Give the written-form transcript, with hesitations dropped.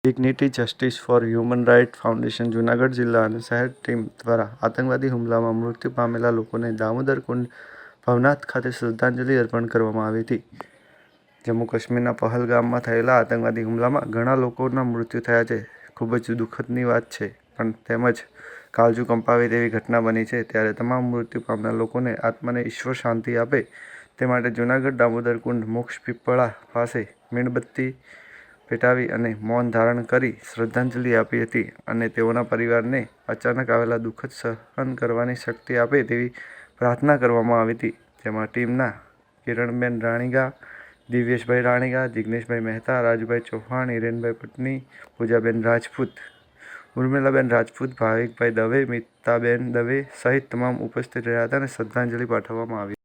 Dignity justice for human right foundation Junagadh જિલ્લા અને શહેર ટીમ દ્વારા આતંકવાદી હુમલામાં મૃત્યુ પામેલા લોકોને દામોદર કુંડ ભવનાથ ખાતે શ્રદ્ધાંજલિ અર્પણ કરવામાં આવી હતી. જમ્મુ કાશ્મીરના પહલગામમાં થયેલા આતંકવાદી હુમલામાં ઘણા લોકોના મૃત્યુ થયા છે. ખૂબ જ દુઃખદની વાત છે, પણ તેમજ કાળજું કંપાવે તેવી ઘટના બની છે. ત્યારે તમામ મૃત્યુ પામનાર લોકોને આત્માને ઈશ્વર શાંતિ આપે તે માટે જૂનાગઢ દામોદર કુંડ મોક્ષ પીપળા પાસે મીણબત્તી પેટાવી અને મૌન ધારણ કરી શ્રદ્ધાંજલિ આપી હતી અને તેઓના પરિવારને અચાનક આવેલા દુઃખ સહન કરવાની શક્તિ આપે તેવી પ્રાર્થના કરવામાં આવી હતી. જેમાં ટીમના કિરણબેન રાણીગા, દિવ્યેશભાઈ રાણીગા, જિગ્નેશભાઈ મહેતા, રાજુભાઈ ચૌહાણ, હિરેનભાઈ પટની, પૂજાબેન રાજપૂત, ઉર્મિલાબેન રાજપૂત, ભાવિકભાઈ દવે, મિતાબેન દવે સહિત તમામ ઉપસ્થિત રહ્યા હતા અને શ્રદ્ધાંજલિ પાઠવવામાં આવી.